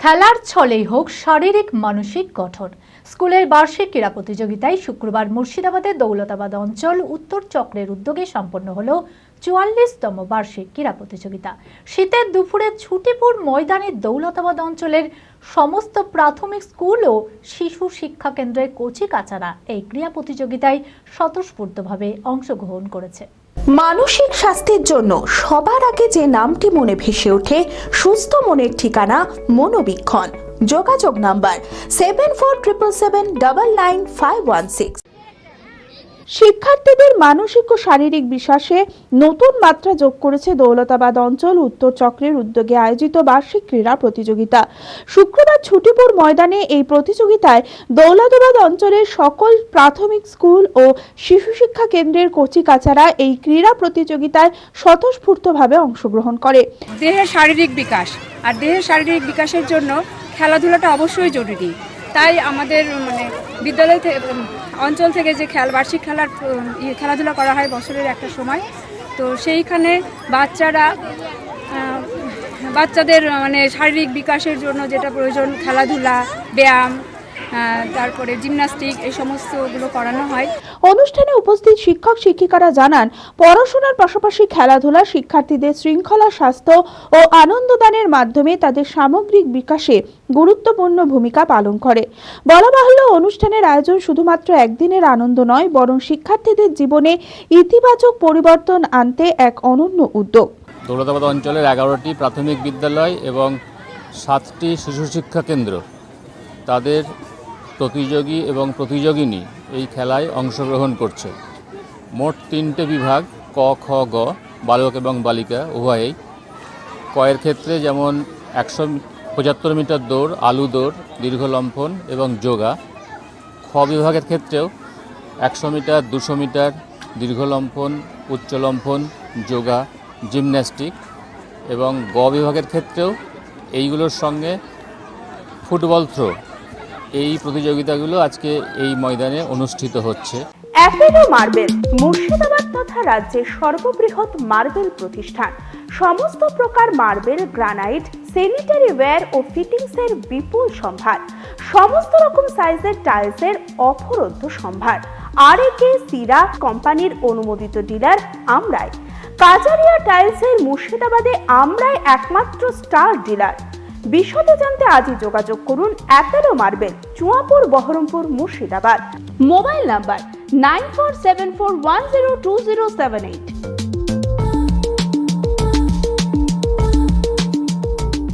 খেলার ছলেই হোক শারীরিক মানসিক গঠন। স্কুলের বার্ষিক ক্রীড়া প্রতিযোগিতায় শুক্রবার মুর্শিদাবাদের দৌলতাবাদ অঞ্চল উত্তর চক্রের উদ্যোগে সম্পন্ন হলো ৪৪তম বার্ষিক ক্রীড়া প্রতিযোগিতা। শীতের দুপুরে ছুটিপুর ময়দানে দৌলতাবাদ অঞ্চলের সমস্ত প্রাথমিক স্কুল ও শিশু শিক্ষা কেন্দ্রের কচি কাচারা এই ক্রীড়া প্রতিযোগিতায় স্বতঃস্ফূর্তভাবে অংশগ্রহণ করেছে। মানসিক স্বাস্থ্যের জন্য সবার আগে যে নামটি মনে ভেসে ওঠে, সুস্থ মনের ঠিকানা মনোবীক্ষণ। যোগাযোগ নাম্বার 7477799516। শিক্ষার্থীদের মানসিক ও শারীরিক বিকাশে নতুন মাত্রা যোগ করেছে দৌলতাবাদ অঞ্চল উত্তর চক্রের উদ্যোগে আয়োজিত বার্ষিক ক্রীড়া প্রতিযোগিতা। শুক্রবার ছুটিপুর ময়দানে এই প্রতিযোগিতায় দৌলতাবাদ অঞ্চলের সকল প্রাথমিক স্কুল ও শিশু শিক্ষা কেন্দ্রের কচি কাচারা এই ক্রীড়া প্রতিযোগিতায় স্বতঃস্ফূর্তভাবে অংশগ্রহণ করে। দেহের শারীরিক বিকাশ আর দেহের শারীরিক বিকাশের জন্য খেলাধুলাটা অবশ্যই জরুরি। তাই আমাদের বিদ্যালয় অঞ্চল থেকে যে বার্ষিক খেলাধুলা করা হয় বছরের একটা সময়, তো সেইখানে বাচ্চাদের শারীরিক বিকাশের জন্য যেটা প্রয়োজন, খেলাধুলা, ব্যায়াম, তারপরে জিমন্যাস্টিক, এই সমস্তগুলো করানো হয়। অনুষ্ঠানে উপস্থিত শিক্ষক শিক্ষিকারা জানান, পড়াশোনার পাশাপাশি খেলাধুলা শিক্ষার্থীদের শৃঙ্খলা, স্বাস্থ্য ও আনন্দদানের মাধ্যমে তাদের সামগ্রিক বিকাশে গুরুত্বপূর্ণ ভূমিকা পালন করে। বলা বাহুল্য, অনুষ্ঠানের আয়োজন শুধুমাত্র একদিনের আনন্দ নয়, বরং শিক্ষার্থীদের জীবনে ইতিবাচক পরিবর্তন আনতে এক অনন্য উদ্যোগ। দৌলতাবাদ অঞ্চলের 11টি প্রাথমিক বিদ্যালয় এবং 7টি শিশু শিক্ষা কেন্দ্র তাদের প্রতিযোগী এবং প্রতিযোগিনী এই খেলায় অংশগ্রহণ করছে। মোট 3টে বিভাগ, ক, খ, গ, বালক এবং বালিকা উভয়েই। কয়ের ক্ষেত্রে যেমন 175 মিটার দৌড়, আলু দৌড়, দীর্ঘ লম্ফন এবং যোগা। খ বিভাগের ক্ষেত্রেও 100 মিটার, 200 মিটার, দীর্ঘ লম্ফন, উচ্চ লম্ফন, যোগা, জিমন্যাস্টিক। এবং গ বিভাগের ক্ষেত্রেও এইগুলোর সঙ্গে ফুটবল থ্রো। এই প্রতিযোগিতাগুলো আজকে এই ময়দানে অনুষ্ঠিত হচ্ছে। অ্যাপোলো মার্বেল মুর্শিদাবাদ তথা রাজ্যের সর্ববৃহৎ মার্বেল প্রতিষ্ঠান। সমস্ত প্রকার মার্বেল, গ্রানাইট, স্যানিটারি ওয়্যার ও ফিটিংসের বিপুল সম্ভার। সমস্ত রকম সাইজের টাইলসের অফুরন্ত সম্ভার। আর.এ.কে সিরা কোম্পানির অনুমোদিত ডিলার আমরাই। কাজারিয়া টাইলসের মুর্শিদাবাদে আমরাই একমাত্র স্টার ডিলার। বিশদে জানতে আজই যোগাযোগ করুন Apollo marble, Chuapur, Baharampur, Murshidabad. Mobile number 9474102078।